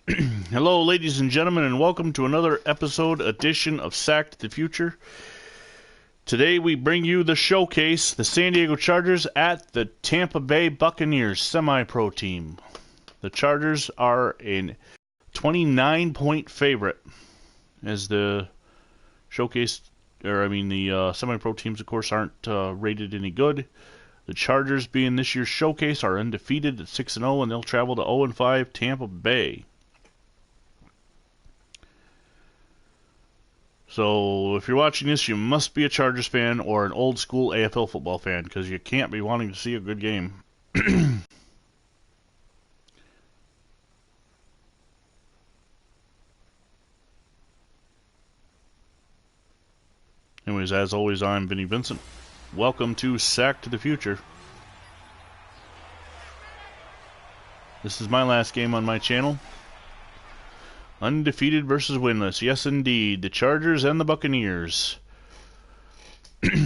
Hello, ladies and gentlemen, and welcome to another edition of Sack to the Future. Today we bring you the showcase, the San Diego Chargers at the Tampa Bay Buccaneers semi-pro team. The Chargers are a 29-point favorite, as the showcase, the semi-pro teams, of course, aren't rated any good. The Chargers, being this year's showcase, are undefeated at 6-0, and they'll travel to 0-5 Tampa Bay. So, if you're watching this, you must be a Chargers fan or an old school AFL football fan, because you can't be wanting to see a good game. Anyways, as always, I'm Vinny Vincent. Welcome to Sack to the Future. This is my last game on my channel. Undefeated versus winless. Yes, indeed. The Chargers and the Buccaneers. It's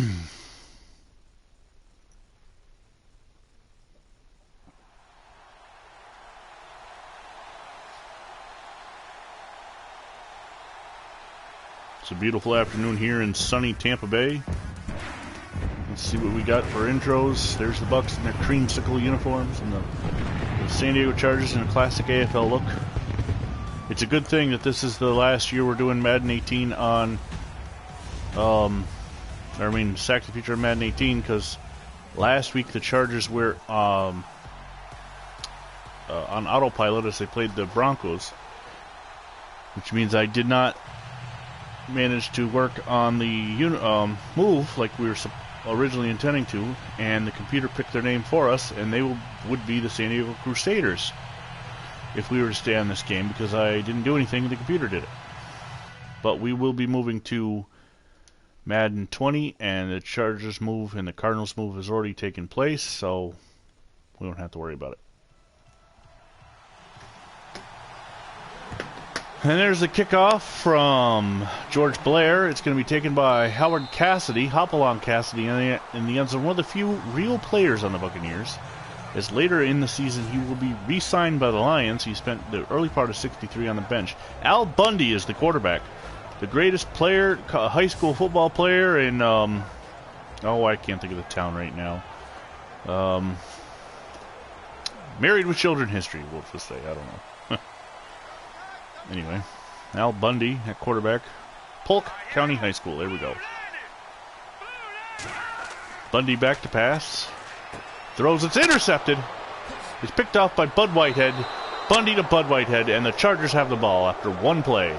a beautiful afternoon here in sunny Tampa Bay. Let's see what we got for intros. There's the Bucs in their creamsicle uniforms and the San Diego Chargers in a classic AFL look. It's a good thing that this is the last year we're doing Madden 18 on, Sack to the Future on Madden 18, because last week the Chargers were on autopilot as they played the Broncos, which means I did not manage to work on the move like we were originally intending to, and the computer picked their name for us, and they would be the San Diego Crusaders if we were to stay on this game, because I didn't do anything, the computer did it. But we will be moving to Madden 20, and the Chargers move and the Cardinals move has already taken place, so we don't have to worry about it. And there's the kickoff from George Blair. It's going to be taken by Howard Cassidy, Hopalong Cassidy, in the end zone. One of the few real players on the Buccaneers. As later in the season, he will be re-signed by the Lions. He spent the early part of 63 on the bench. Al Bundy is the quarterback. The greatest player, high school football player in, I can't think of the town right now. Married with Children history, we'll just say. I don't know. Anyway, Al Bundy at quarterback. Polk County High School. There we go. Bundy back to pass. Throws, it's intercepted. It's picked off by Bud Whitehead. Bundy to Bud Whitehead, and the Chargers have the ball after one play.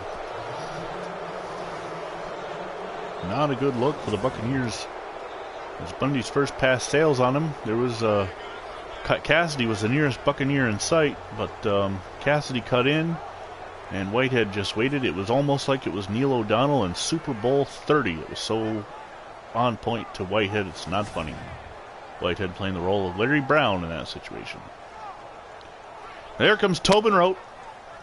Not a good look for the Buccaneers. As Bundy's first pass sails on him, there was Cassidy was the nearest Buccaneer in sight, but Cassidy cut in, and Whitehead just waited. It was almost like it was Neil O'Donnell in Super Bowl 30. It was so on point to Whitehead, it's not funny. Whitehead playing the role of Larry Brown in that situation. There comes Tobin Rote,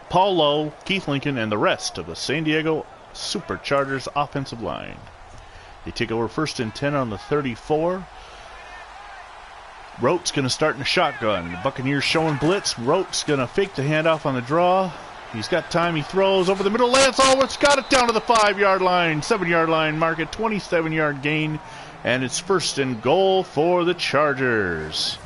Paul Lowe, Keith Lincoln, and the rest of the San Diego Superchargers offensive line. They take over 1st and 10 on the 34. Rote's going to start in a shotgun. The Buccaneers showing blitz. Rote's going to fake the handoff on the draw. He's got time. He throws over the middle. Lance Allworth's got it down to the 5-yard line, 7-yard line. Mark it, 27-yard gain. And it's 1st and goal for the Chargers.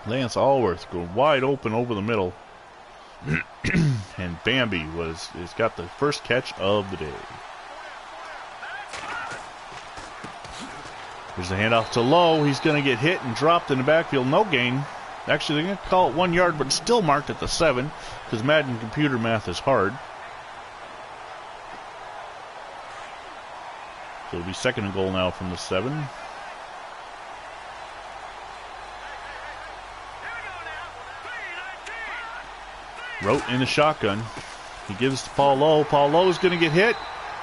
Lance Allworth go wide open over the middle. And Bambi has got the first catch of the day. Here's the handoff to Lowe. He's going to get hit and dropped in the backfield. No gain. Actually, they're going to call it 1 yard, but it's still marked at the 7 because Madden computer math is hard. So it'll be 2nd and goal now from the 7. Rote in the shotgun. He gives to Paul Lowe. Paul Lowe is going to get hit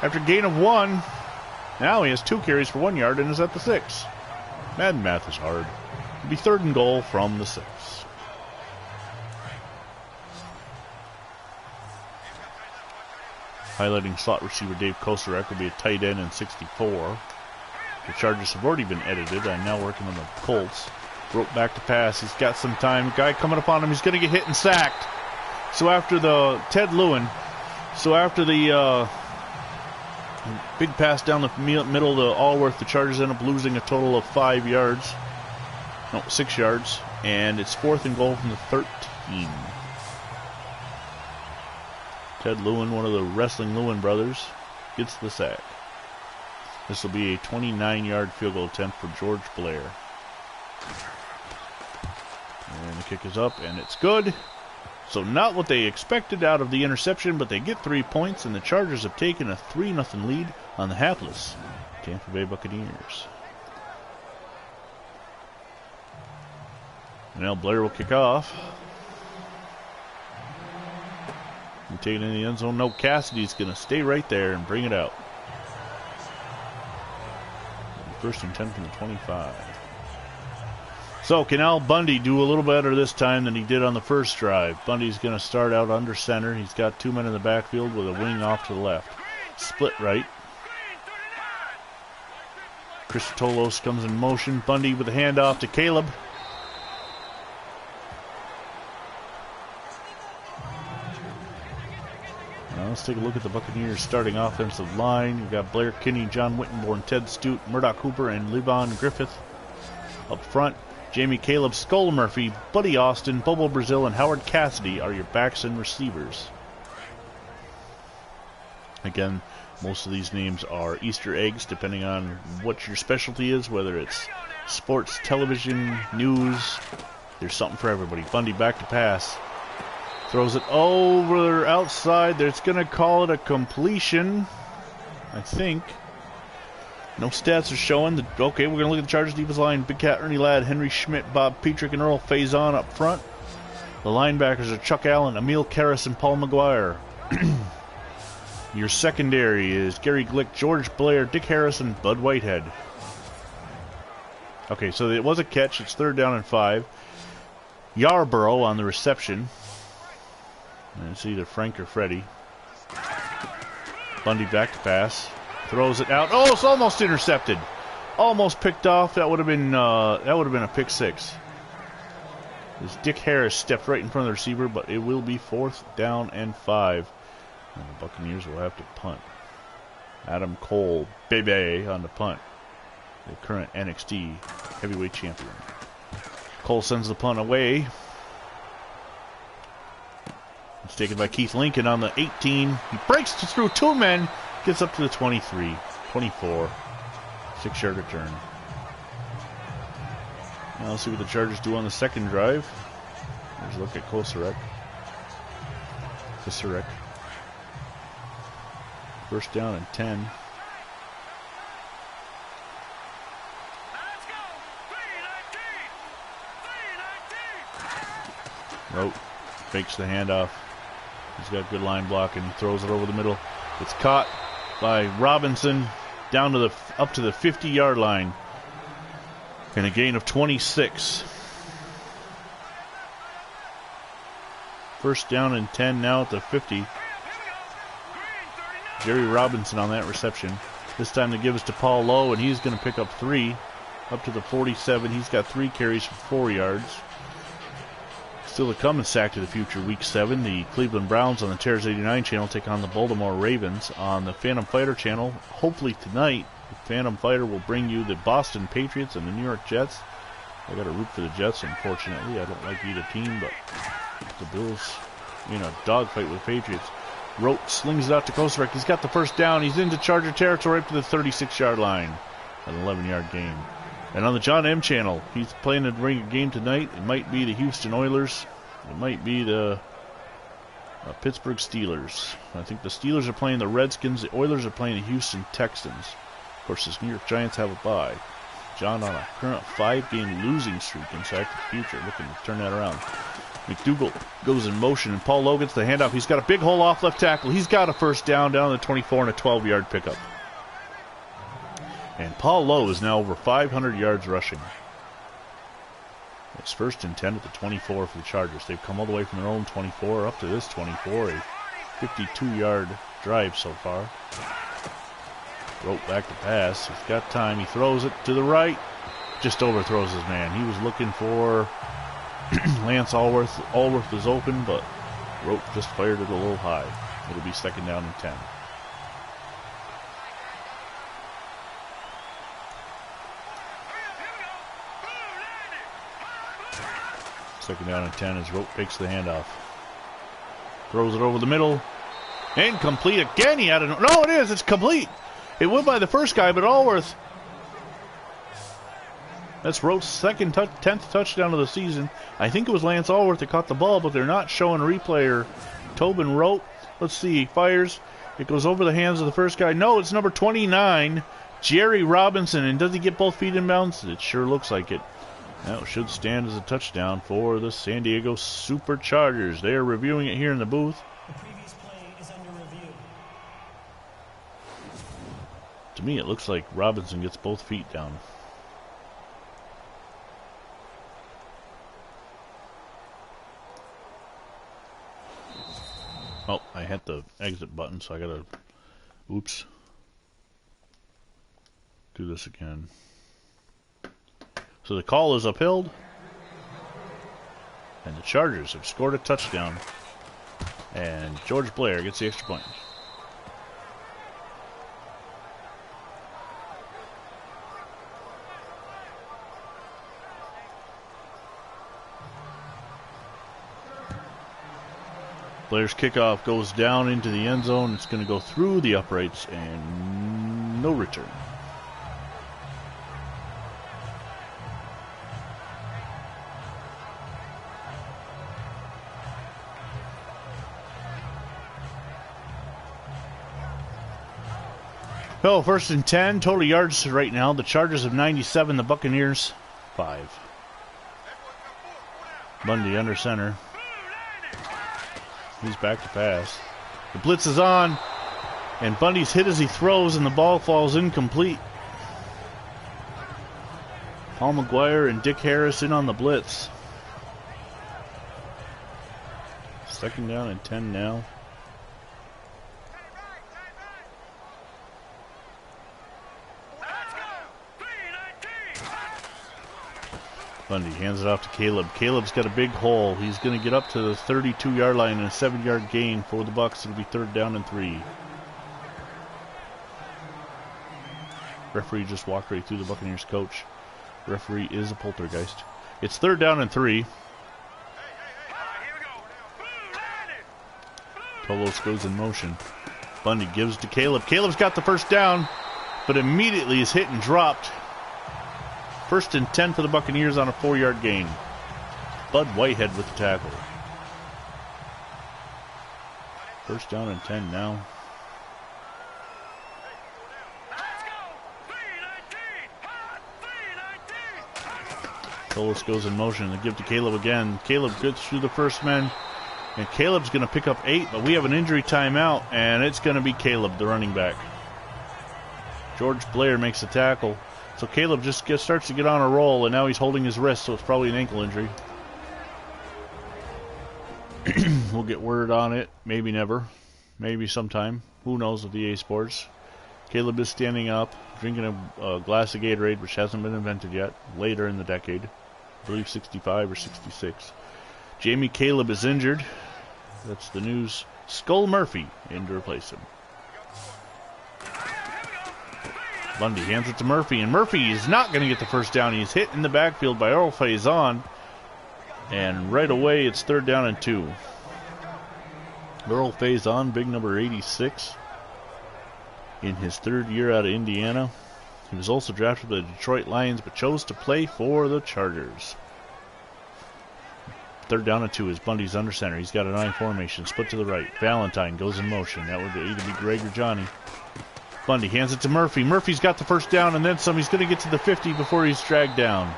after gain of 1. Now he has 2 carries for 1 yard and is at the 6. Madden math is hard. It'll be 3rd and goal from the 6. Highlighting slot receiver Dave Kosterek will be a tight end in 64. The Chargers have already been edited. I'm now working on the Colts. Rote back to pass. He's got some time. Guy coming up on him. He's going to get hit and sacked. So after the Ted Lewin, big pass down the middle to Allworth, the Chargers end up losing a total of 5 yards. No, 6 yards. And it's 4th and goal from the 13. Ted Lewin, one of the wrestling Lewin brothers, gets the sack. This will be a 29-yard field goal attempt for George Blair. And the kick is up, and it's good. So not what they expected out of the interception, but they get 3 points, and the Chargers have taken a 3-0 lead on the hapless Tampa Bay Buccaneers. And now Blair will kick off. And take it in the end zone. No, Cassidy's going to stay right there and bring it out. 1st and 10 from the 25. So can Al Bundy do a little better this time than he did on the first drive? Bundy's going to start out under center. He's got 2 men in the backfield with a wing off to the left. Split right. Christolos comes in motion. Bundy with a handoff to Caleb. Now let's take a look at the Buccaneers starting offensive line. You've got Blair Kinney, John Wittenborn, Ted Stute, Murdoch Hooper, and Levon Griffith. Up front, Jamie Caleb, Skull Murphy, Buddy Austin, Bobo Brazil, and Howard Cassidy are your backs and receivers. Again, most of these names are Easter eggs, depending on what your specialty is, whether it's sports, television, news. There's something for everybody. Bundy back to pass. Throws it over outside. They're going to call it a completion, I think. No stats are showing. Okay, we're going to look at the Chargers defensive line. Big Cat, Ernie Ladd, Henry Schmidt, Bob Petrick, and Earl Faison up front. The linebackers are Chuck Allen, Emil Karras, and Paul McGuire. Your secondary is Gary Glick, George Blair, Dick Harris, and Bud Whitehead. Okay, so it was a catch. It's 3rd down and 5. Yarborough on the reception. And it's either Frank or Freddie. Bundy back to pass. Throws it out. Oh, it's almost intercepted. Almost picked off. That would have been a pick 6. As Dick Harris stepped right in front of the receiver, but it will be 4th down and 5. And the Buccaneers will have to punt. Adam Cole, baby, on the punt. The current NXT heavyweight champion. Cole sends the punt away. It's taken by Keith Lincoln on the 18. He breaks through 2 men. Gets up to the 23, 24. 6-yard return. Now let's see what the Chargers do on the second drive. Here's a look at Koserek. 1st down and 10. Rote fakes the handoff. He's got good line blocking. He throws it over the middle. It's caught by Robinson down to up to the 50-yard line. And a gain of 26. 1st down and 10 now at the 50. Jerry Robinson on that reception. This time the give is to Paul Lowe, and he's going to pick up 3. Up to the 47. He's got 3 carries for 4 yards. Still to come in Sack to the Future Week 7. The Cleveland Browns on the Terrors 89 channel take on the Baltimore Ravens on the Phantom Fighter channel. Hopefully tonight, the Phantom Fighter will bring you the Boston Patriots and the New York Jets. I got to root for the Jets, unfortunately. I don't like either team, but the Bills in a dogfight with the Patriots. Rote slings it out to Koserek. He's got the 1st down. He's into Charger territory up to the 36-yard line. An 11-yard gain. And on the John M channel, he's playing to bring a game tonight. It might be the Houston Oilers. It might be the Pittsburgh Steelers. I think the Steelers are playing the Redskins. The Oilers are playing the Houston Texans. Of course, the New York Giants have a bye. John on a current 5-game losing streak in Sack to the Future, looking to turn that around. McDougal goes in motion, and Paul Lowe gets the handoff. He's got a big hole off left tackle. He's got a 1st down to the 24 and a 12-yard pickup. And Paul Lowe is now over 500 yards rushing. It's 1st and 10 at the 24 for the Chargers. They've come all the way from their own 24 up to this 24. A 52-yard drive so far. Rote back to pass. He's got time. He throws it to the right. just overthrows his man. He was looking for Lance Allworth. Allworth was open, but Rote just fired it a little high. It'll be 2nd down and 10. Second down and 10 as Rote takes the handoff. Throws it over the middle. Incomplete again. He had a... No, it is. It's complete. It went by the first guy, but Allworth... That's Rote's 10th touchdown of the season. I think it was Lance Allworth that caught the ball, but they're not showing a replay or Tobin Rote. Let's see. He fires. It goes over the hands of the first guy. No, it's number 29, Jerry Robinson. And does he get both feet in bounds? It sure looks like it. That should stand as a touchdown for the San Diego Superchargers. They are reviewing it here in the booth. The previous play is under review. To me, it looks like Robinson gets both feet down. Oh, I hit the exit button, so I gotta... Oops. Do this again. So the call is upheld. And the Chargers have scored a touchdown. And George Blair gets the extra point. Blair's kickoff goes down into the end zone. It's going to go through the uprights and no return. Oh, 1st and 10. Total yards right now. The Chargers have 97. The Buccaneers 5. Bundy under center. He's back to pass. The blitz is on, and Bundy's hit as he throws, and the ball falls incomplete. Paul McGuire and Dick Harris in on the blitz. 2nd down and 10 now. Bundy hands it off to Caleb. Caleb's got a big hole. He's going to get up to the 32-yard line and a 7-yard gain for the Bucs. It'll be 3rd down and 3. Referee just walked right through the Buccaneers coach. Referee is a poltergeist. It's 3rd down and 3. Tolos goes in motion. Bundy gives to Caleb. Caleb's got the first down, but immediately is hit and dropped. 1st and 10 for the Buccaneers on a 4-yard gain. Bud Whitehead with the tackle. 1st down and 10 now. Tolos goes in motion. They give to Caleb again. Caleb gets through the first man. And Caleb's going to pick up 8, but we have an injury timeout, and it's going to be Caleb, the running back. George Blair makes the tackle. So Caleb just starts to get on a roll, and now he's holding his wrist, so it's probably an ankle injury. We'll get word on it. Maybe never. Maybe sometime. Who knows with EA Sports. Caleb is standing up, drinking a glass of Gatorade, which hasn't been invented yet, later in the decade. I believe 65 or 66. Jamie Caleb is injured. That's the news. Skull Murphy in to replace him. Bundy hands it to Murphy, and Murphy is not going to get the first down. He's hit in the backfield by Earl Faison, and right away it's 3rd down and 2. Earl Faison, big number 86, in his 3rd year out of Indiana. He was also drafted by the Detroit Lions, but chose to play for the Chargers. 3rd down and 2 is Bundy's under center. He's got an I formation, split to the right. Valentine goes in motion. That would either be Greg or Johnny. Bundy hands it to Murphy. Murphy's got the first down and then some. He's going to get to the 50 before he's dragged down.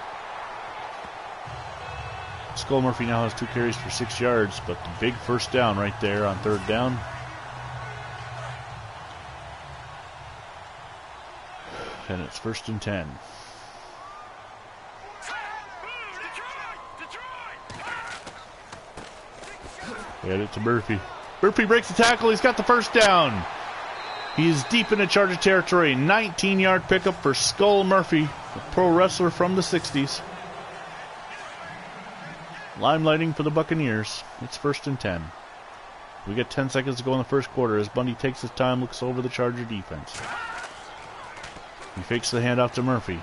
Skull Murphy now has 2 carries for 6 yards, but the big first down right there on 3rd down. And it's 1st and 10. Get it to Murphy. Murphy breaks the tackle. He's got the first down. He is deep into Charger territory. 19-yard pickup for Skull Murphy A pro wrestler from the 60s. Limelighting for the Buccaneers. It's 1st and 10. We get 10 seconds to go in the first quarter as Bundy takes his time, looks over the Charger defense. He fakes the handoff to Murphy.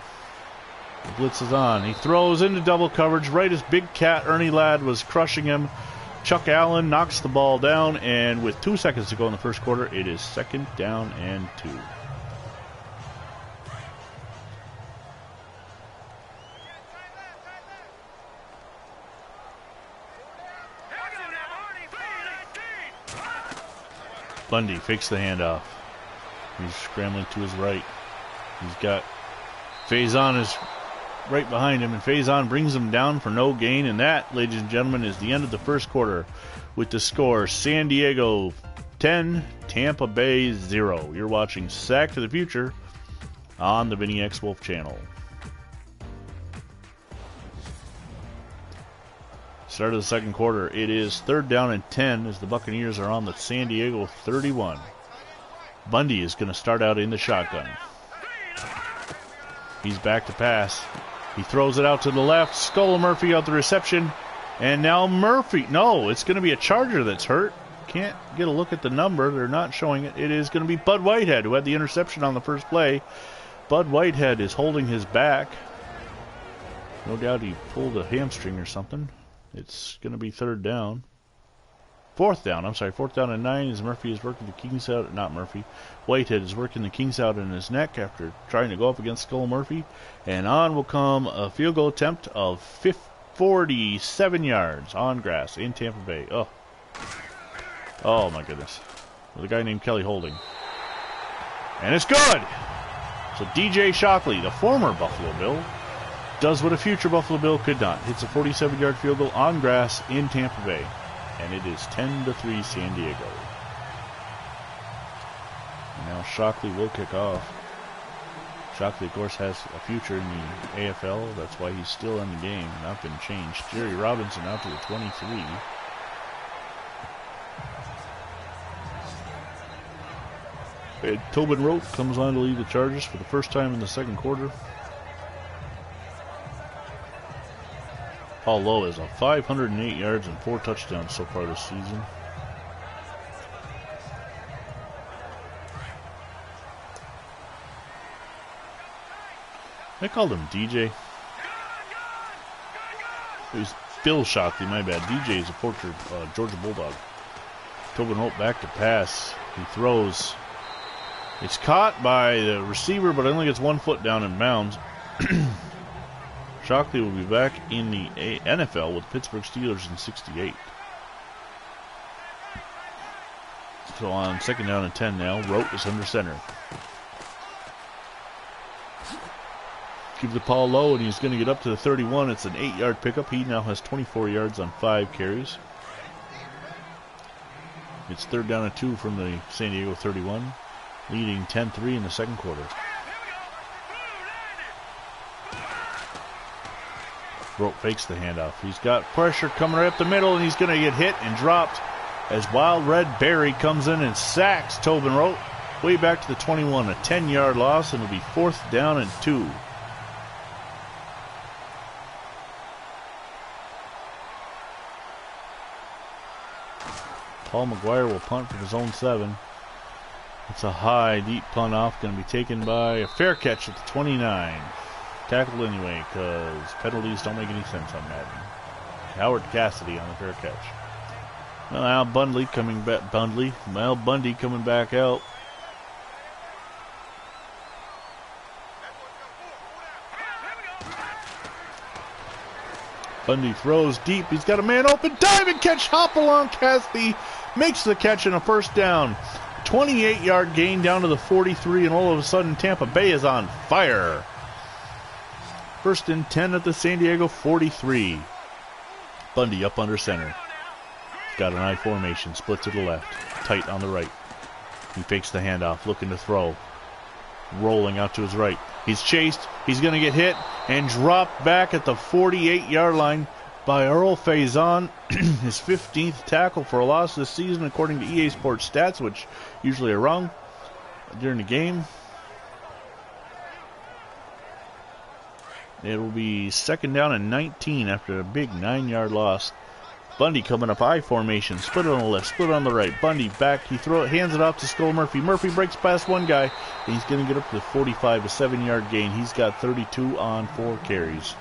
The blitz is on. He throws into double coverage right as Big Cat Ernie Ladd was crushing him. Chuck Allen knocks the ball down, and with 2 seconds to go in the first quarter, it is 2nd down and 2. Bundy fakes the handoff. He's scrambling to his right. He's got Faison is right behind him, and Faison brings him down for no gain. And that, ladies and gentlemen, is the end of the first quarter with the score San Diego 10, Tampa Bay 0. You're watching Sack to the Future on the VinnyXWolf channel. Start of the second quarter. It is 3rd down and 10 as the Buccaneers are on the San Diego 31. Bundy is going to start out in the shotgun. He's back to pass. He throws it out to the left. Skull Murphy out the reception. And now Murphy. No, it's going to be a Charger that's hurt. Can't get a look at the number. They're not showing it. It is going to be Bud Whitehead, who had the interception on the first play. Bud Whitehead is holding his back. No doubt he pulled a hamstring or something. It's going to be 3rd down. 4th down. I'm sorry, 4th down and 9 as Murphy is working the Kings out. Not Murphy. Whitehead is working the Kings out in his neck after trying to go up against Skull Murphy. And on will come a field goal attempt of 47 yards on grass in Tampa Bay. Oh my goodness. With a guy named Kelly Holding. And it's good! So DJ Shockley, the former Buffalo Bill, does what a future Buffalo Bill could not. Hits a 47-yard field goal on grass in Tampa Bay. And it is 10-3 San Diego. And now Shockley will kick off. Shockley, of course, has a future in the AFL. That's why he's still in the game. Not been changed. Jerry Robinson out to the 23. And Tobin Rote comes on to lead the Chargers for the first time in the second quarter. Paul Lowe has a 508 yards and 4 touchdowns so far this season. I called him DJ. He's Bill Shockley, my bad. DJ is a portrait Georgia Bulldog. Tobin Rote back to pass. He throws. It's caught by the receiver, but only gets 1 foot down in bounds. Shockley will be back in the NFL with Pittsburgh Steelers in 68. So on 2nd down and 10 now, Rote is under center. Give the Paul Lowe, and he's going to get up to the 31. It's an 8-yard pickup. He now has 24 yards on 5 carries. It's 3rd down and 2 from the San Diego 31, leading 10-3 in the second quarter. Rote fakes the handoff. He's got pressure coming right up the middle, and he's going to get hit and dropped as Wild Red Barry comes in and sacks Tobin Rote way back to the 21. A 10-yard loss, and it'll be 4th down and 2. Paul McGuire will punt from his own 7. It's a high, deep punt off, going to be taken by a fair catch at the 29. Tackled anyway, because penalties don't make any sense on Madden. Howard Cassidy on the fair catch. Well, Al Bundy coming back. Bundy coming back out. Bundy throws deep. He's got a man open. Diving catch. Hop along. Cassidy makes the catch and a 1st down. 28-yard gain down to the 43, and all of a sudden Tampa Bay is on fire. 1st and 10 at the San Diego 43. Bundy up under center. Got an I formation. Split to the left. Tight on the right. He fakes the handoff. Looking to throw. Rolling out to his right. He's chased. He's going to get hit and dropped back at the 48-yard line by Earl Faison. His 15th tackle for a loss this season, according to EA Sports stats, which usually are wrong during the game. It will be 2nd down and 19 after a big 9-yard loss. Bundy coming up I formation, split on the left, split on the right. Bundy back, hands it off to Skull Murphy. Murphy breaks past one guy, and he's going to get up to the 45, a 7-yard gain. He's got 32 on 4 carries.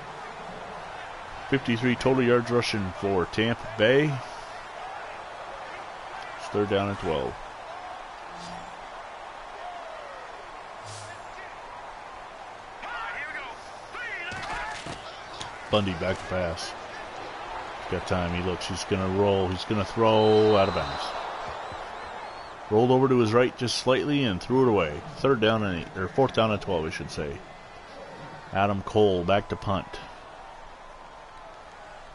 53 total yards rushing for Tampa Bay. It's 3rd down and 12. Bundy back to pass. He's got time. He looks. He's going to roll. He's going to throw out of bounds. Rolled over to his right just slightly and threw it away. 3rd down and 8, or 4th down and 12, I should say. Adam Cole back to punt.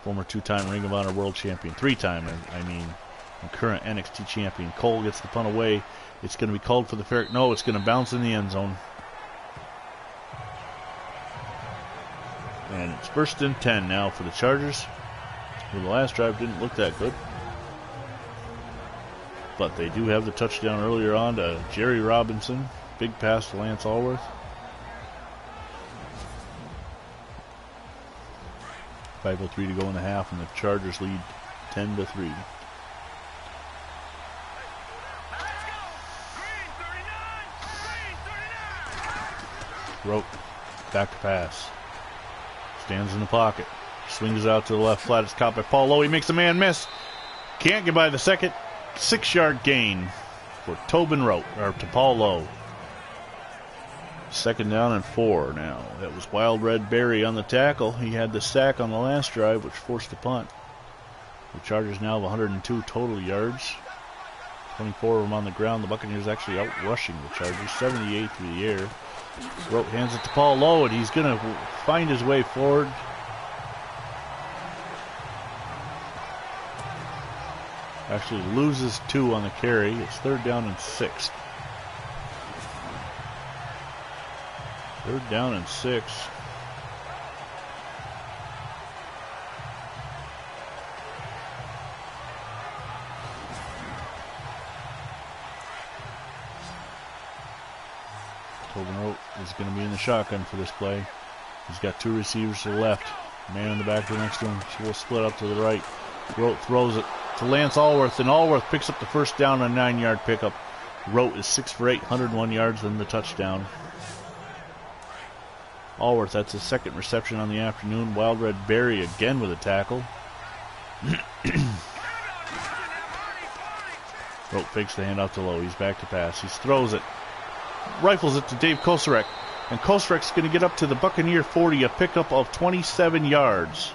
Former 2-time Ring of Honor World Champion. 3-time, and current NXT Champion. Cole gets the punt away. It's going to be called for the fair. No, it's going to bounce in the end zone. And it's 1st and 10 now for the Chargers. Well, the last drive didn't look that good. But they do have the touchdown earlier on to Jerry Robinson. Big pass to Lance Allworth. 5:03 to go in the half, and the Chargers lead 10-3. Rote back to pass. Stands in the pocket. Swings out to the left flat. It's caught by Paul Lowe. He makes a man miss. Can't get by the second. 6-yard gain for Tobin Rote, or to Paul Lowe. 2nd down and 4 now. That was Wild Red Berry on the tackle. He had the sack on the last drive, which forced the punt. The Chargers now have 102 total yards. 24 of them on the ground. The Buccaneers actually out rushing the Chargers. 78 through the air. Rote hands it to Paul Lowe, and he's going to find his way forward. Actually loses 2 on the carry. It's 3rd down and 6. 3rd down and 6. Tobin Rote is going to be in the shotgun for this play. He's got 2 receivers to the left. Man in the back next to him. So we'll split up to the right. Rote throws it to Lance Allworth, and Allworth picks up the 1st down on a 9-yard pickup. Rote is 6 for 8, 101 yards, and the touchdown. Allworth, that's his 2nd reception on the afternoon. Wild Red Berry again with a tackle. Rote fakes the handoff to Lowe. He's back to pass. He throws it. Rifles it to Dave Koserek. And Koserek's going to get up to the Buccaneer 40, a pickup of 27 yards.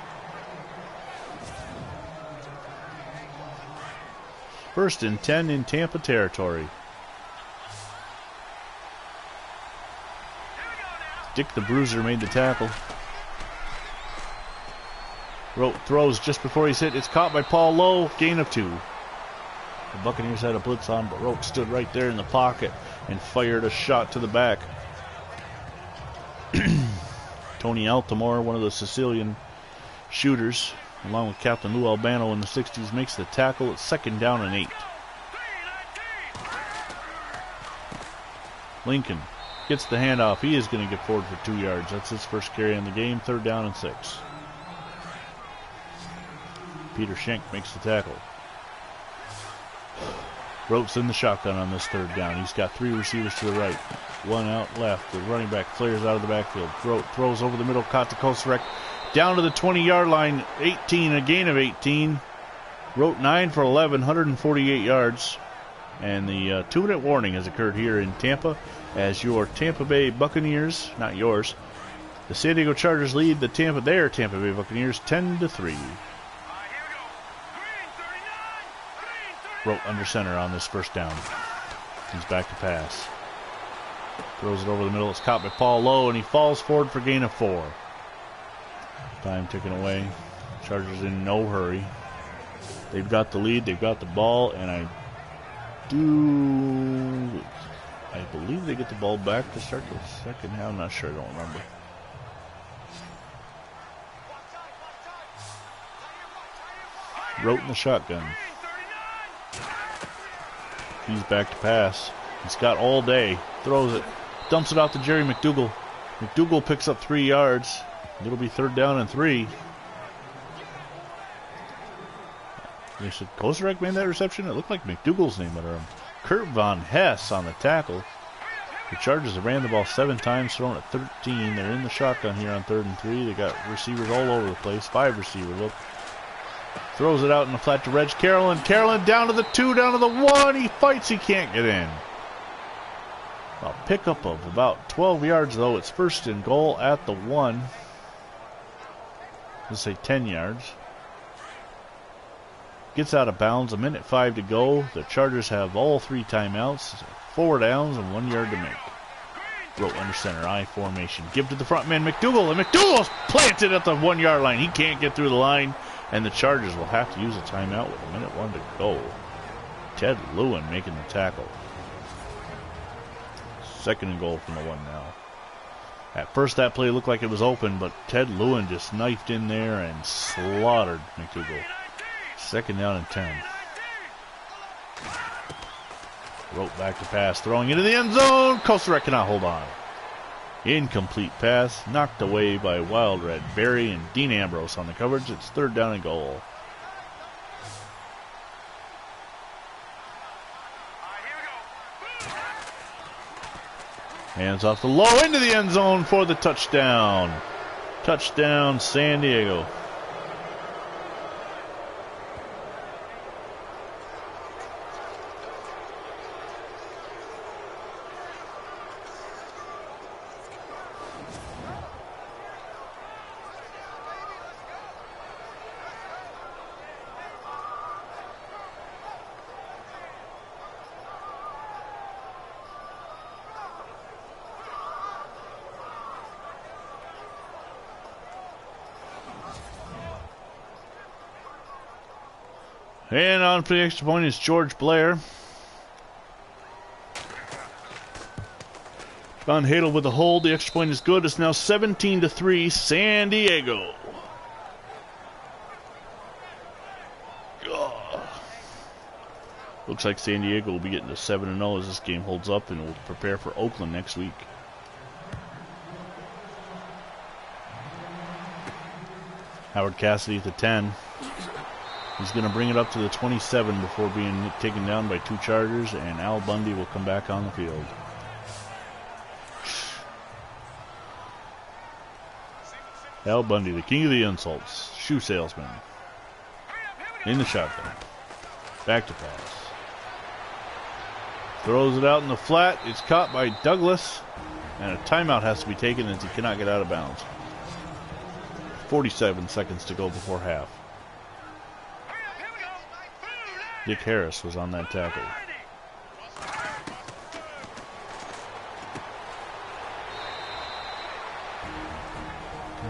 1st and 10 in Tampa territory. Dick the Bruiser made the tackle. Rote throws just before he's hit. It's caught by Paul Lowe. Gain of 2. The Buccaneers had a blitz on, but Rote stood right there in the pocket and fired a shot to the back. Tony Altamore, one of the Sicilian shooters, along with Captain Lou Albano in the 60s, makes the tackle. It's 2nd down and 8. Lincoln gets the handoff. He is going to get forward for 2 yards. That's his 1st carry in the game. 3rd down and 6. Peter Schenk makes the tackle. Rote's in the shotgun on this 3rd down. He's got 3 receivers to the right. 1 out left. The running back flares out of the backfield. Rote throws over the middle. Caught to Koserek. Down to the 20-yard line. 18, a gain of 18. Rote 9 for 11, 148 yards. And the 2-minute warning has occurred here in Tampa as your Tampa Bay Buccaneers, not yours, the San Diego Chargers lead their Tampa Bay Buccaneers 10-3. Rote under center on this 1st down. He's back to pass. Throws it over the middle. It's caught by Paul Lowe, and he falls forward for gain of 4. Time ticking away. Chargers in no hurry. They've got the lead. They've got the ball, and I believe they get the ball back to start the 2nd half. I'm not sure. I don't remember. Rote in the shotgun. He's back to pass. He's got all day. Throws it. Dumps it out to Jerry McDougal. McDougal picks up 3 yards. It'll be 3rd down and 3. They said Kozarek made that reception. It looked like McDougal's name under him. Kurt Von Hess on the tackle. The Chargers have ran the ball 7 times, thrown at 13. They're in the shotgun here on 3rd and 3. They got receivers all over the place. 5 receivers. Look. Throws it out in the flat to Reg Carolyn. Carolyn down to the 2, down to the 1. He fights. He can't get in. A pickup of about 12 yards, though. It's 1st and goal at the 1. Let's say 10 yards. Gets out of bounds. 1:05 to go. The Chargers have all 3 timeouts. 4 downs and 1 yard to make. Rote under center. I formation. Give to the front man, McDougal. And McDougal's planted at the 1 yard line. He can't get through the line. And the Chargers will have to use a timeout with 1:01 to go. Ted Lewin making the tackle. 2nd and goal from the 1 now. At first that play looked like it was open, but Ted Lewin just knifed in there and slaughtered McDougal. 2nd down and 10. Rote back to pass, throwing into the end zone. Kozarek cannot hold on. Incomplete pass, knocked away by Wild Red Berry and Dean Ambrose on the coverage. It's 3rd down and goal. Hands off the low into the end zone for the touchdown. Touchdown, San Diego. And on for the extra point is George Blair. John Hadel with the hold. The extra point is good. It's now 17-3, San Diego. Looks like San Diego will be getting to 7-0 as this game holds up, and will prepare for Oakland next week. Howard Cassidy at the 10. He's going to bring it up to the 27 before being taken down by 2 Chargers, and Al Bundy will come back on the field. Al Bundy, the king of the insults, shoe salesman. In the shotgun. Back to pass. Throws it out in the flat. It's caught by Douglas, and a timeout has to be taken as he cannot get out of bounds. 47 seconds to go before half. Dick Harris was on that tackle.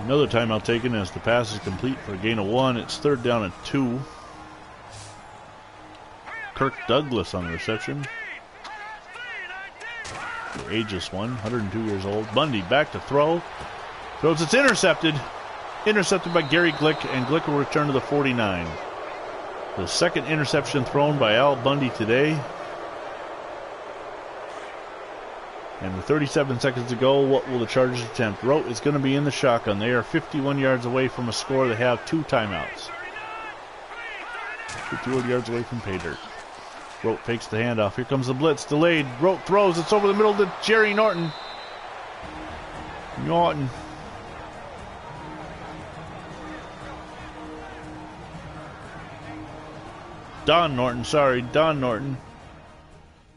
Another timeout taken as the pass is complete for a gain of 1. It's 3rd down and 2. Kirk Douglas on the reception. The ageless one, 102 years old. Bundy back to throw. Throws, it's intercepted. Intercepted by Gary Glick, and Glick will return to the 49. The 2nd interception thrown by Al Bundy today. And with 37 seconds to go, what will the Chargers attempt? Rote is going to be in the shotgun. They are 51 yards away from a score. They have 2 timeouts. 51 yards away from pay dirt. Rote fakes the handoff. Here comes the blitz. Delayed. Rote throws. It's over the middle to Jerry Norton. Don Norton.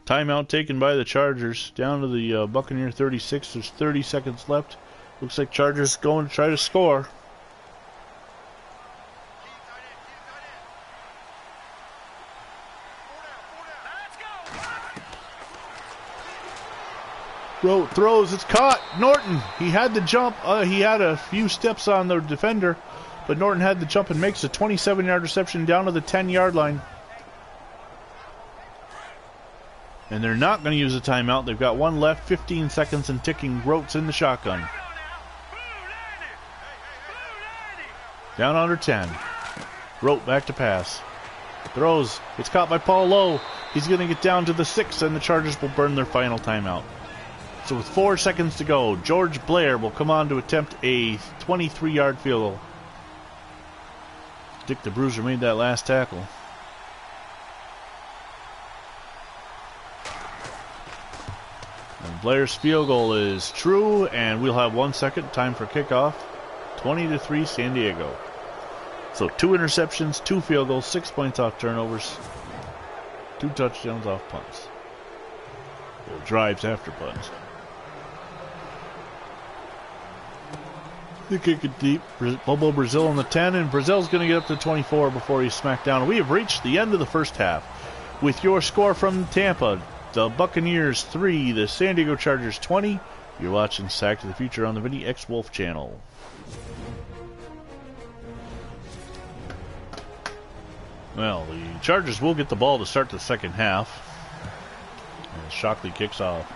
Timeout taken by the Chargers. Down to the Buccaneer 36. There's 30 seconds left. Looks like Chargers going to try to score. Rote throws. It's caught. Norton. He had the jump. He had a few steps on the defender, but Norton had the jump and makes a 27-yard reception down to the 10-yard line. And they're not going to use a timeout. They've got 1 left, 15 seconds and ticking. Rote's in the shotgun. Down under 10. Rote back to pass. Throws. It's caught by Paul Lowe. He's going to get down to the 6, and the Chargers will burn their final timeout. So with 4 seconds to go, George Blair will come on to attempt a 23-yard field goal. Dick the Bruiser made that last tackle. And Blair's field goal is true, and we'll have 1 second. Time for kickoff. 20-3 San Diego. So 2 interceptions, 2 field goals, 6 points off turnovers, 2 touchdowns off punts. Or drives after punts. The kick it deep. Bobo Brazil on the 10, and Brazil's going to get up to 24 before he's smacked down. We have reached the end of the first half. With your score from Tampa, the Buccaneers 3, the San Diego Chargers 20. You're watching Sack to the Future on the VinnyXWolf channel. Well, the Chargers will get the ball to start the second half. And Shockley kicks off.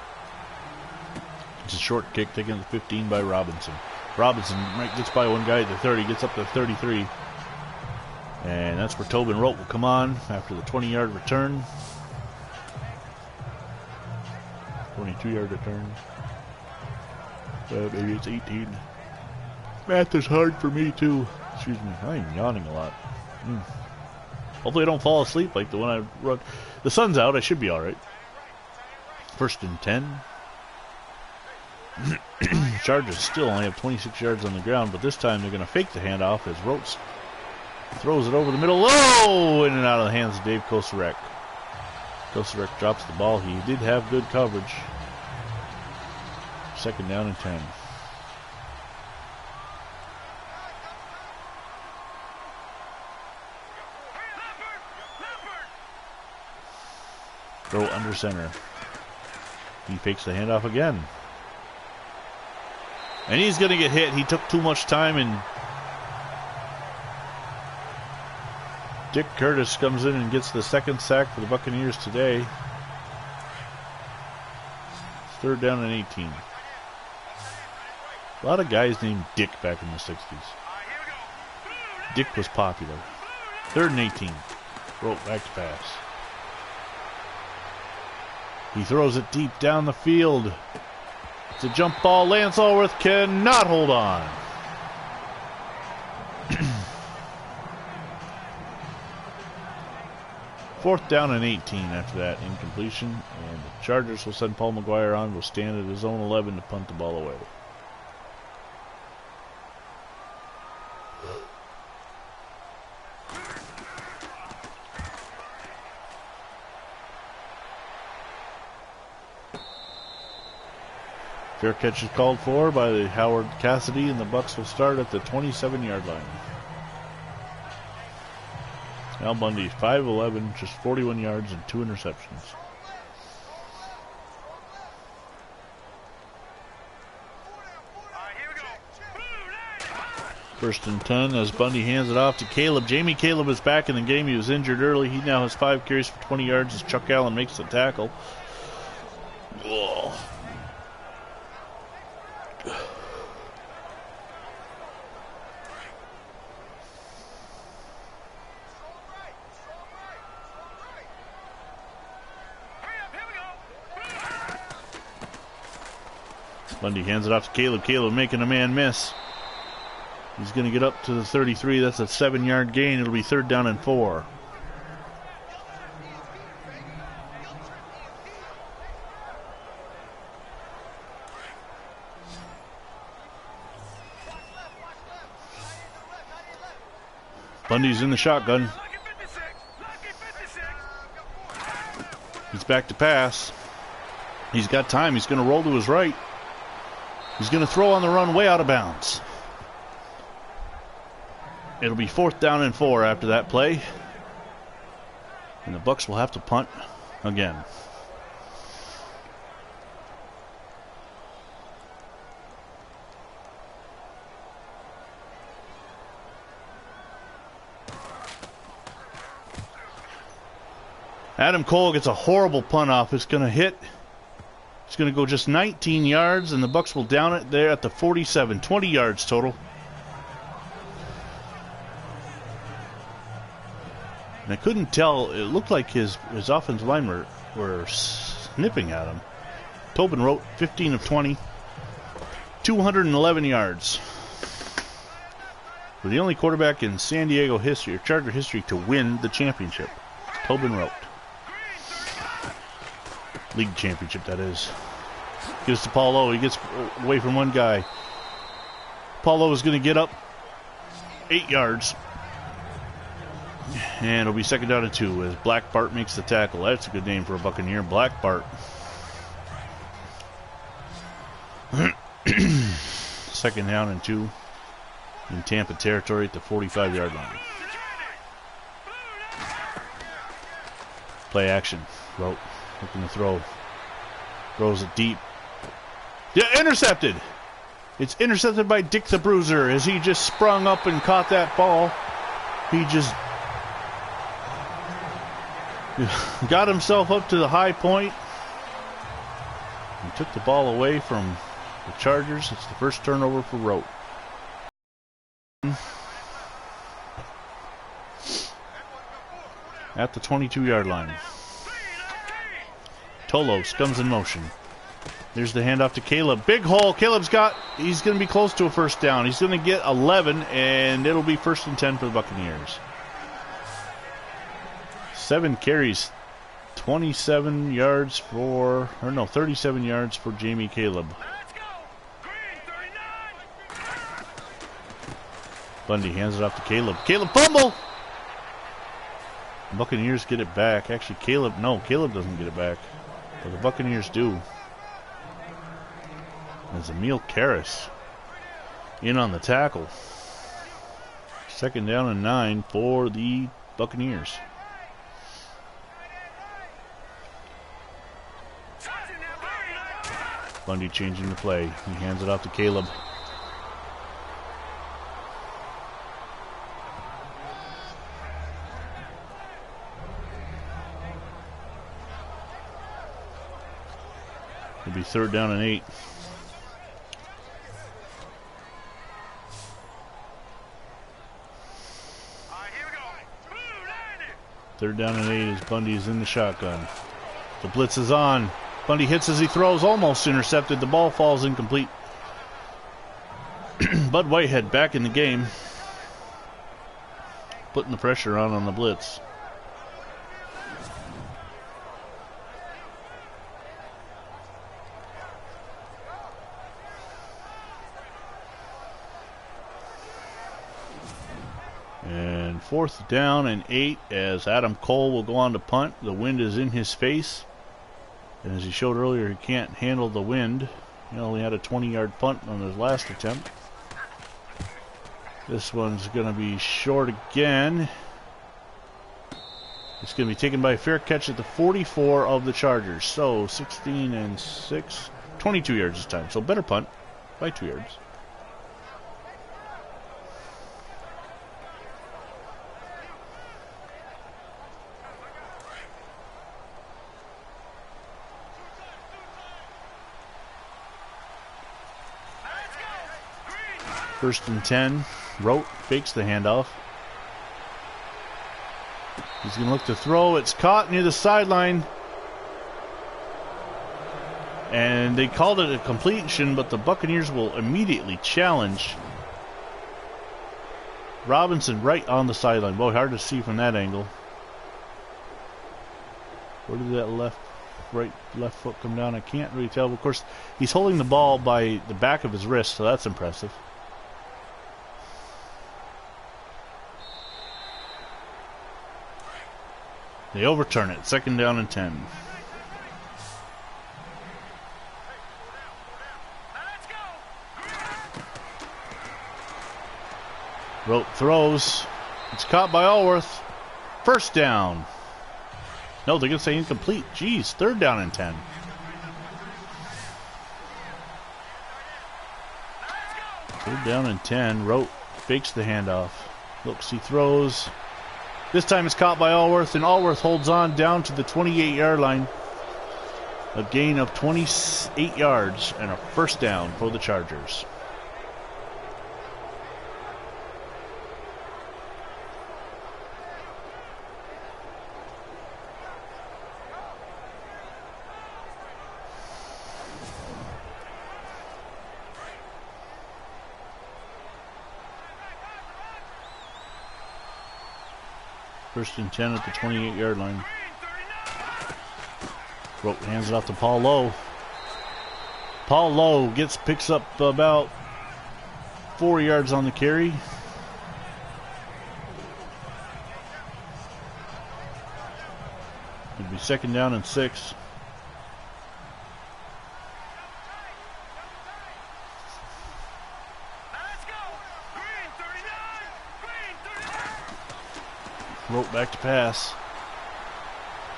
It's a short kick taken at the 15 by Robinson. Robinson gets by one guy at the 30, gets up to 33. And that's where Tobin Rote will come on after the 20-yard return. 22-yard return. Maybe it's 18. Math is hard for me too. Excuse me, I'm yawning a lot. Hopefully I don't fall asleep like the one I run. The sun's out, I should be alright. 1st and 10. Chargers still only have 26 yards on the ground, but this time they're going to fake the handoff as Rotes throws it over the middle. Low! In and out of the hands of Dave Kosarek. Kosarek drops the ball. He did have good coverage. 2nd down and 10. Throw under center. He fakes the handoff again. And he's going to get hit. He took too much time, and Dick Curtis comes in and gets the 2nd sack for the Buccaneers today. It's 3rd down and 18. A lot of guys named Dick back in the 60s. Dick was popular. 3rd and 18. Rote back to pass. He throws it deep down the field. It's a jump ball. Lance Allworth cannot hold on. Fourth down and 18 after that incompletion. And the Chargers will send Paul McGuire on. Will stand at his own 11 to punt the ball away. Fair catch is called for by the Howard Cassidy, and the Bucs will start at the 27-yard line. Al Bundy, 5'11", just 41 yards and 2 interceptions. First and 10 as Bundy hands it off to Caleb. Jamie Caleb is back in the game. He was injured early. He now has 5 carries for 20 yards as Chuck Allen makes the tackle. Whoa. Bundy hands it off to Caleb. Caleb making a man miss. He's going to get up to the 33. That's a 7-yard gain. It'll be 3rd down and 4. Bundy's in the shotgun. He's back to pass. He's got time. He's going to roll to his right. He's going to throw on the run way out of bounds. It'll be 4th down and 4 after that play. And the Bucs will have to punt again. Adam Cole gets a horrible punt off. It's going to hit. It's going to go just 19 yards, and the Bucs will down it there at the 47. 20 yards total. And I couldn't tell. It looked like his offensive linemen were snipping at him. Tobin Rote, 15 of 20, 211 yards. We're the only quarterback in San Diego history, or Charger history, to win the championship. Tobin Rote. League championship, that is. Gives to Paulo. He gets away from one guy. Paulo is going to get up 8 yards. And it'll be second down and 2 as Black Bart makes the tackle. That's a good name for a Buccaneer. Black Bart. Second down and 2 in Tampa territory at the 45-yard line. Play action. Rote looking to throw. Throws it deep. Yeah, intercepted! It's intercepted by Dick the Bruiser as he just sprung up and caught that ball. He just got himself up to the high point. He took the ball away from the Chargers. It's the first turnover for Rote. At the 22-yard line. Tolos comes in motion. There's the handoff to Caleb. Big hole. He's going to be close to a first down. He's going to get 11, and it'll be first and 10 for the Buccaneers. 7 carries, 37 yards for, 37 yards for Jamie Caleb. Bundy hands it off to Caleb. Caleb fumble! The Buccaneers get it back. Actually, Caleb doesn't get it back. But the Buccaneers do. As Emil Karras in on the tackle. Second down and 9 for the Buccaneers. Bundy changing the play. He hands it off to Caleb. It'll be third down and 8. Third down and 8 as Bundy is in the shotgun. The blitz is on. Bundy hits as he throws, almost intercepted. The ball falls incomplete. Bud Whitehead back in the game. Putting the pressure on the blitz. And fourth down and 8 as Adam Cole will go on to punt. The wind is in his face. And as he showed earlier, he can't handle the wind. He only had a 20-yard punt on his last attempt. This one's going to be short again. It's going to be taken by a fair catch at the 44 of the Chargers. So 16 and 6, 22 yards this time. So better punt by 2 yards. First and 10. Rote fakes the handoff. He's going to look to throw. It's caught near the sideline. And they called it a completion, but the Buccaneers will immediately challenge. Robinson right on the sideline. Boy, hard to see from that angle. Where did that left foot come down? I can't really tell. But of course, he's holding the ball by the back of his wrist, so that's impressive. They overturn it. Second down and 10. Rote throws. It's caught by Allworth. First down. No, they're going to say incomplete. Jeez, third down and 10. Third down and 10. Rote fakes the handoff. Looks, he throws. This time it's caught by Allworth, and Allworth holds on down to the 28-yard line. A gain of 28 yards and a first down for the Chargers. First and 10 at the 28-yard line. Rote hands it off to Paul Lowe. Paul Lowe picks up about 4 yards on the carry. It'll be 2nd down and 6. Rote back to pass.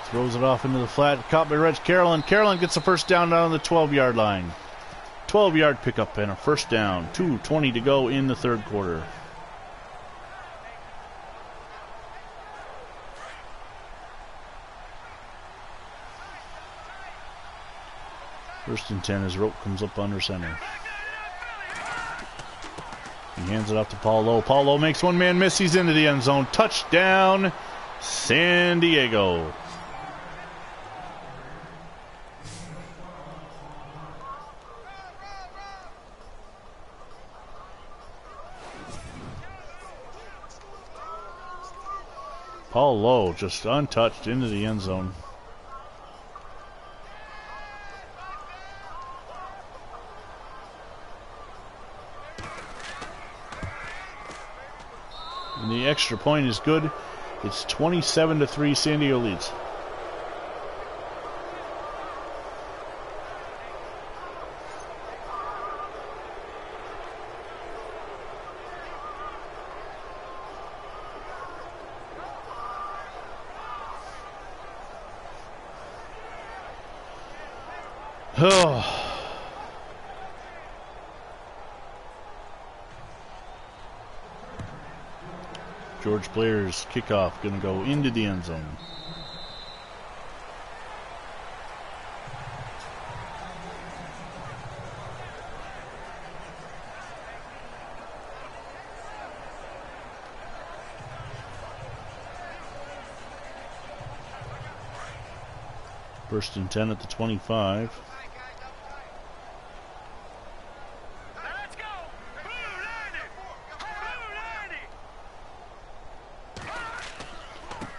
Throws it off into the flat. Caught by Reg Carolyn. Carolyn gets the first down on the 12-yard line. 12-yard pickup and a first down. 2:20 to go in the third quarter. First and 10 as Rote comes up under center. He hands it off to Paul Lowe. Paul Lowe makes one man miss. He's into the end zone. Touchdown, San Diego. Paul Lowe just untouched into the end zone. And the extra point is good. It's 27-3. San Diego leads. Oh. George Blair's kickoff going to go into the end zone. First and 10 at the 25.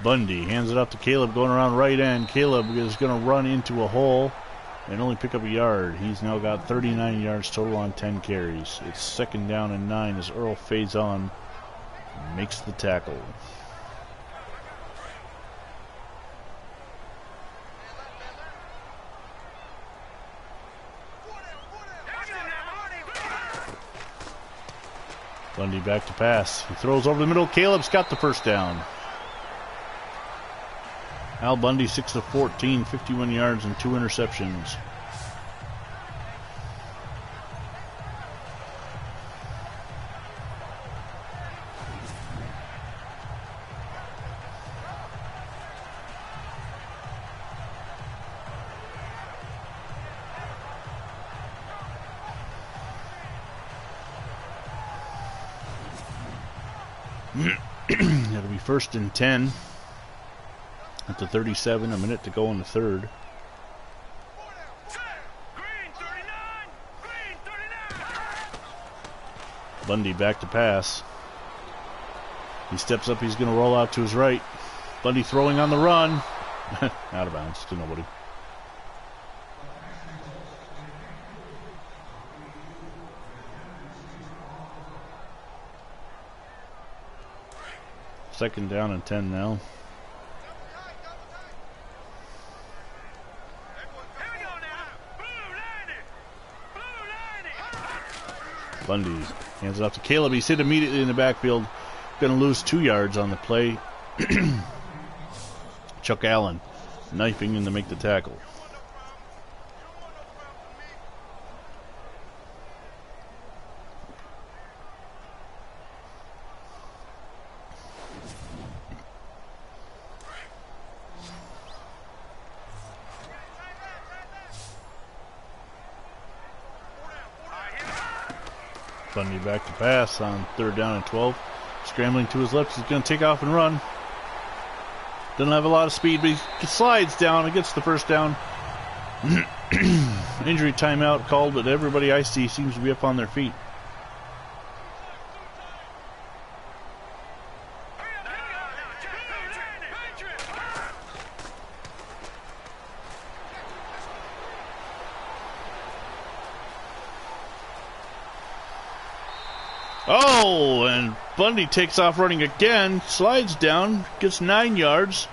Bundy hands it up to Caleb going around right end. Caleb is going to run into a hole and only pick up a yard. He's now got 39 yards total on 10 carries. It's 2nd down and 9 as Earl fades on, makes the tackle. Bundy back to pass. He throws over the middle. Caleb's got the first down. Al Bundy 6 of 14, 51 yards and 2 interceptions. It'll be 1st and 10. At the 37, a minute to go in the third. Bundy back to pass. He steps up, he's going to roll out to his right. Bundy throwing on the run. Out of bounds to nobody. Second down and 10 now. Bundy hands it off to Caleb. He's hit immediately in the backfield. Going to lose 2 yards on the play. Chuck Allen knifing in to make the tackle. Bundy back to pass on 3rd down and 12. Scrambling to his left. He's going to take off and run. Doesn't have a lot of speed, but he slides down and gets the first down. Injury timeout called, but everybody I see seems to be up on their feet. Oh, and Bundy takes off running again, slides down, gets 9 yards.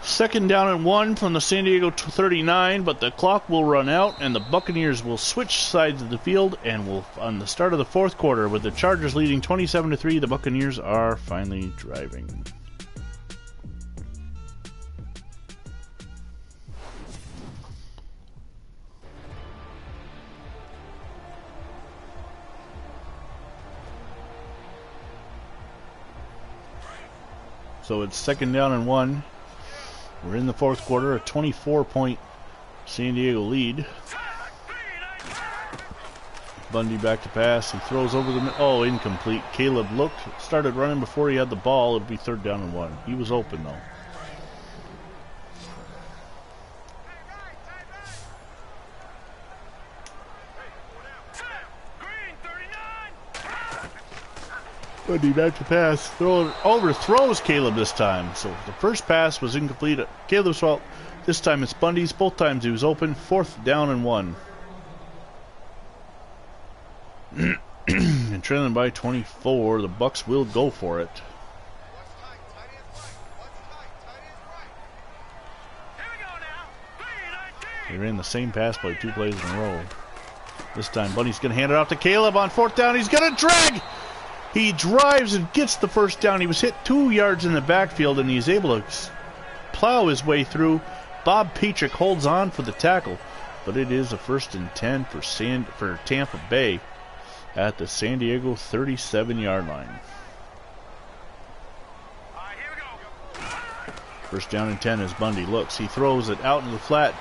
Second down and 1 from the San Diego 39, but the clock will run out and the Buccaneers will switch sides of the field and will on the start of the fourth quarter with the Chargers leading 27-3. The Buccaneers are finally driving. So it's second down and 1. We're in the fourth quarter, a 24-point San Diego lead. Bundy back to pass. He throws over the... Oh, incomplete. Caleb looked, started running before he had the ball. It would be third down and 1. He was open, though. Bundy back to pass. Overthrows Caleb this time. So the first pass was incomplete. Caleb's fault. This time it's Bundy's. Both times he was open. Fourth down and 1. And trailing by 24. The Bucs will go for it. They ran the same pass play 2 plays in a row. This time Bundy's going to hand it off to Caleb on fourth down. He's going to drag. He drives and gets the first down. He was hit 2 yards in the backfield, and he's able to plow his way through. Bob Petrick holds on for the tackle, but it is a 1st and 10 for Tampa Bay at the San Diego 37-yard line. First down and 10 as Bundy looks. He throws it out in the flat.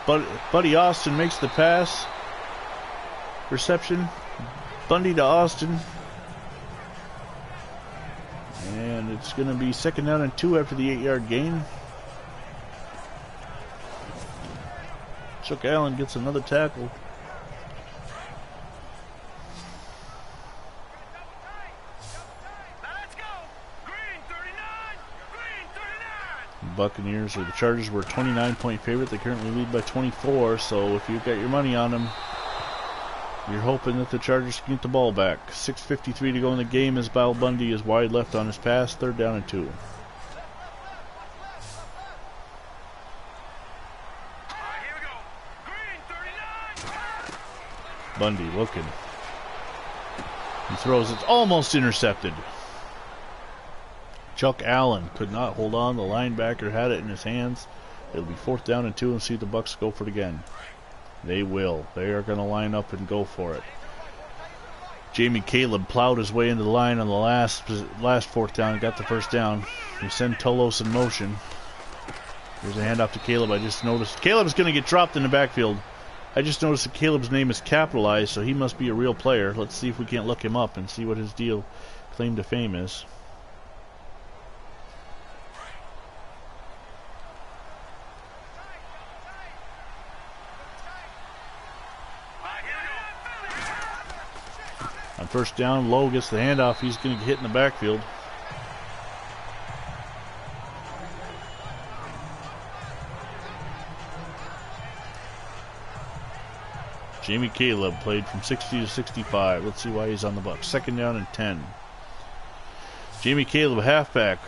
Buddy Austin makes the pass. Reception. Bundy to Austin. And it's going to be second down and 2 after the 8-yard gain. Chuck Allen gets another tackle. Buccaneers, or the Chargers, were a 29-point favorite. They currently lead by 24, so if you've got your money on them, you're hoping that the Chargers can get the ball back. 6:53 to go in the game as Al Bundy is wide left on his pass. Third down and 2. Bundy looking. He throws. It's almost intercepted. Chuck Allen could not hold on. The linebacker had it in his hands. It'll be fourth down and 2 and see the Bucs go for it again. They will. They are going to line up and go for it. Jamie Caleb plowed his way into the line on the last fourth down and got the first down. They send Tolos in motion. There's a handoff to Caleb. I just noticed Caleb's going to get dropped in the backfield. I just noticed that Caleb's name is capitalized, so he must be a real player. Let's see if we can't look him up and see what his claim to fame is. On first down, Lowe gets the handoff. He's going to get hit in the backfield. Jamie Caleb played from 60 to 65. Let's see why he's on the Bucs. Second down and 10. Jamie Caleb, halfback,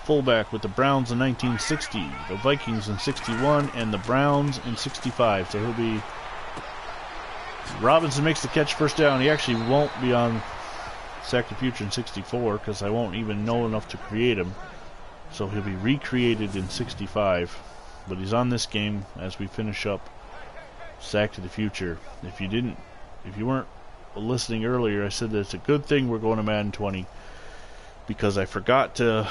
fullback with the Browns in 1960, the Vikings in 61, and the Browns in 65. So he'll be... Robinson makes the catch, first down. He actually won't be on Sack the Future in 64 because I won't even know enough to create him. So he'll be recreated in 65. But he's on this game as we finish up Sack to the Future. If you weren't listening earlier, I said that it's a good thing we're going to Madden 20 because I forgot to...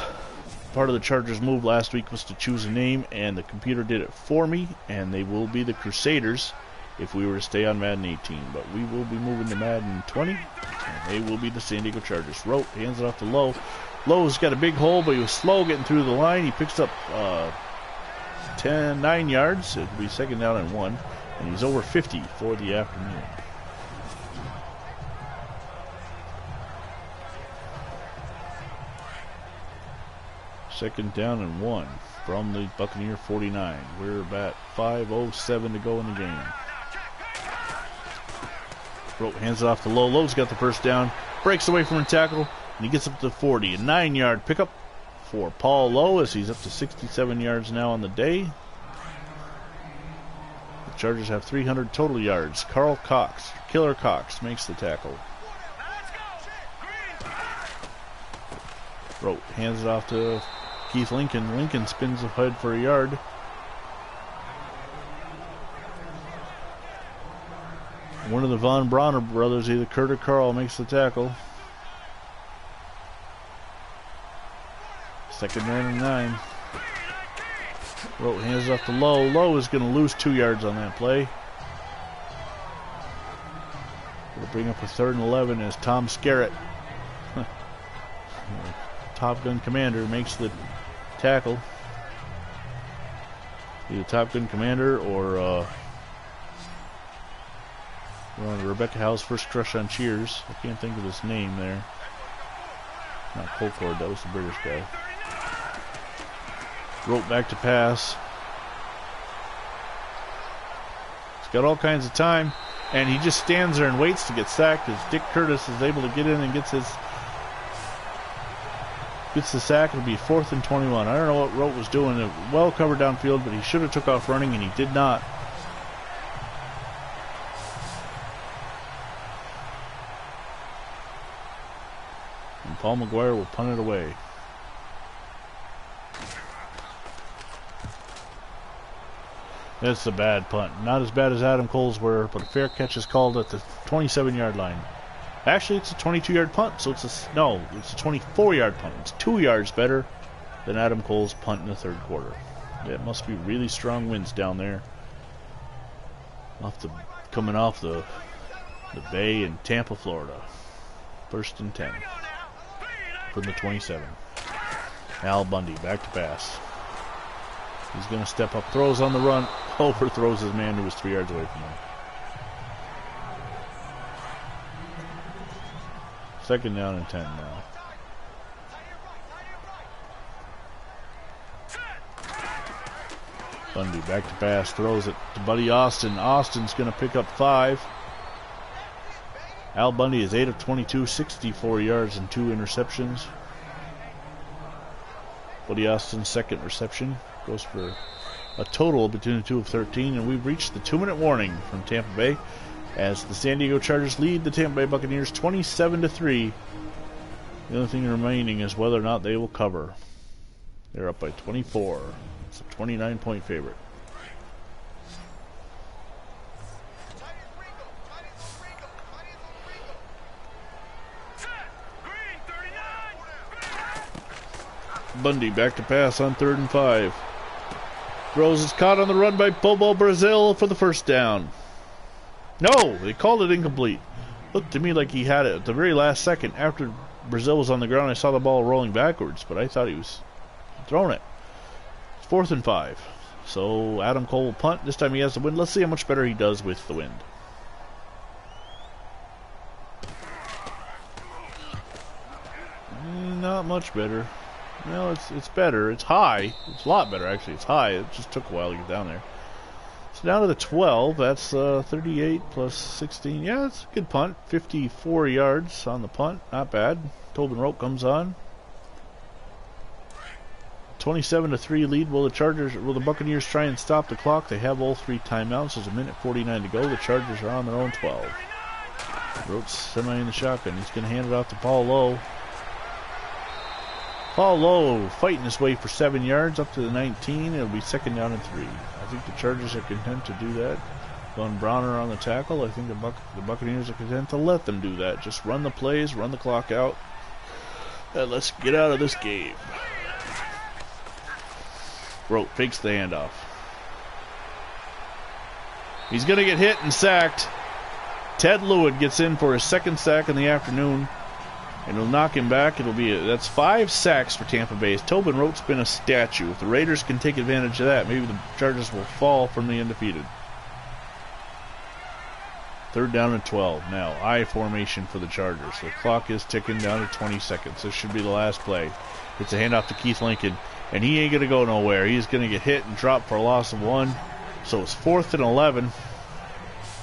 Part of the Chargers' move last week was to choose a name, and the computer did it for me, and they will be the Crusaders if we were to stay on Madden 18. But we will be moving to Madden 20, and they will be the San Diego Chargers. Rote hands it off to Lowe. Lowe's got a big hole, but he was slow getting through the line. He picks up 9 yards. It'll be second down and 1, and he's over 50 for the afternoon. Second down and 1 from the Buccaneer 49. We're about 5:07 to go in the game. Rote hands it off to Lowe. Lowe's got the first down. breaks away from a tackle, and he gets up to 40. A 9-yard pickup for Paul Lowe as he's up to 67 yards now on the day. The Chargers have 300 total yards. Killer Cox makes the tackle. Rote hands it off to Keith Lincoln. Lincoln spins ahead for a yard. One of the Von Bronner brothers, either Kurt or Carl, makes the tackle. Second down and 9. Rote hands it off to Lowe. Lowe is going to lose 2 yards on that play. It'll bring up a 3rd and 11 as Tom Skerritt, Top Gun Commander, makes the tackle. Either Top Gun Commander or Rebecca Howe's first crush on Cheers. I can't think of his name there. Not Colcord, that was the British guy. Rote back to pass. He's got all kinds of time, and he just stands there and waits to get sacked as Dick Curtis is able to get in and gets the sack. It'll be 4th and 21. I don't know what Rote was doing. Well covered downfield, but he should have took off running, and he did not. And Paul McGuire will punt it away. That's a bad punt. Not as bad as Adam Cole's were, but a fair catch is called at the 27-yard line. Actually, it's a 22-yard punt, so it's a 24-yard punt. It's 2 yards better than Adam Cole's punt in the 3rd quarter. It must be really strong winds down there. Coming off the bay in Tampa, Florida. 1st and 10 from the 27. Al Bundy back to pass. He's going to step up, throws on the run, overthrows his man who was 3 yards away from him. 2nd down and 10 now. Bundy back to pass, throws it to Buddy Austin. Austin's going to pick up 5. Al Bundy is 8 of 22, 64 yards and 2 interceptions. Buddy Austin's 2nd reception goes for a total between the two of 13, and we've reached the 2-minute warning from Tampa Bay as the San Diego Chargers lead the Tampa Bay Buccaneers 27-3. The only thing remaining is whether or not they will cover. They're up by 24. It's a 29-point favorite. Bundy back to pass on 3rd and 5. Throws is caught on the run by Bobo Brazil for the 1st down. No, they called it incomplete. Looked to me like he had it at the very last second. After Brazil was on the ground, I saw the ball rolling backwards, but I thought he was throwing it. It's 4th and 5. So Adam Cole will punt. This time he has the wind. Let's see how much better he does with the wind. Not much better. No, it's better. It's high. It's a lot better, actually. It's high. It just took a while to get down there. So down to the 12. That's 38 plus 16. Yeah, it's a good punt. 54 yards on the punt. Not bad. Tobin Rote comes on. 27-3 lead. Will the Buccaneers try and stop the clock? They have all 3 timeouts. There's a minute 49 to go. The Chargers are on their own 12. Rote's semi in the shotgun. He's going to hand it off to Paul Lowe. Paul Lowe fighting his way for 7 yards up to the 19. It'll be 2nd down and 3. I think the Chargers are content to do that. Von Bronner on the tackle. I think the Buccaneers are content to let them do that. Just run the plays, run the clock out, and let's get out of this game. Rote fakes the handoff. He's going to get hit and sacked. Ted Lewitt gets in for his 2nd sack in the afternoon. And it'll knock him back. That's 5 sacks for Tampa Bay. Tobin Rote's been a statue. If the Raiders can take advantage of that, maybe the Chargers will fall from the undefeated. 3rd down and 12. Now, I formation for the Chargers. The clock is ticking down to 20 seconds. This should be the last play. It's a handoff to Keith Lincoln. And he ain't going to go nowhere. He's going to get hit and drop for a loss of 1. So it's 4th and 11.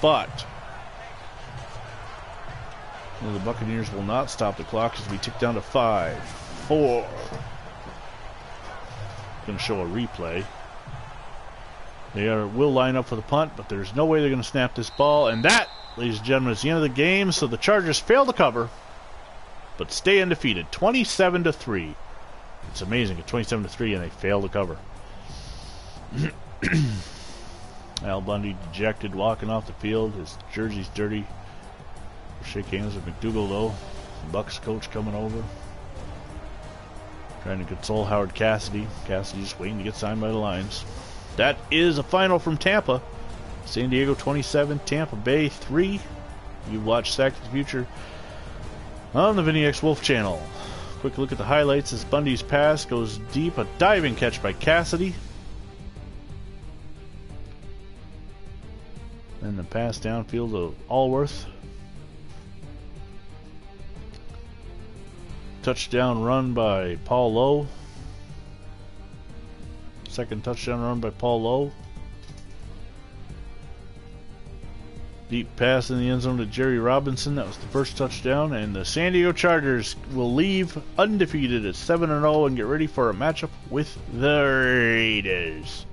But Well, the Buccaneers will not stop the clock as we tick down to 5, 4. Going to show a replay. They will line up for the punt, but there's no way they're going to snap this ball. And that, ladies and gentlemen, is the end of the game. So the Chargers fail to cover, but stay undefeated, 27-3. It's amazing, at 27-3, and they fail to cover. Al Bundy dejected, walking off the field. His jersey's dirty. Shake hands with McDougal, though. Bucks coach coming over, trying to console Howard Cassidy. Cassidy just waiting to get signed by the Lions. That is a final from Tampa. San Diego 27, Tampa Bay 3. You watch Sack to the Future on the VinnyXWolf channel. Quick look at the highlights as Bundy's pass goes deep. A diving catch by Cassidy. And the pass downfield to Allworth. Touchdown run by Paul Lowe. Second touchdown run by Paul Lowe. Deep pass in the end zone to Jerry Robinson. That was the first touchdown. And the San Diego Chargers will leave undefeated at 7-0 and get ready for a matchup with the Raiders.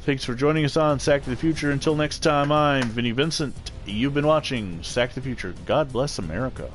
Thanks for joining us on Sack to the Future. Until next time, I'm Vinny Vincent. You've been watching Sack to the Future. God bless America.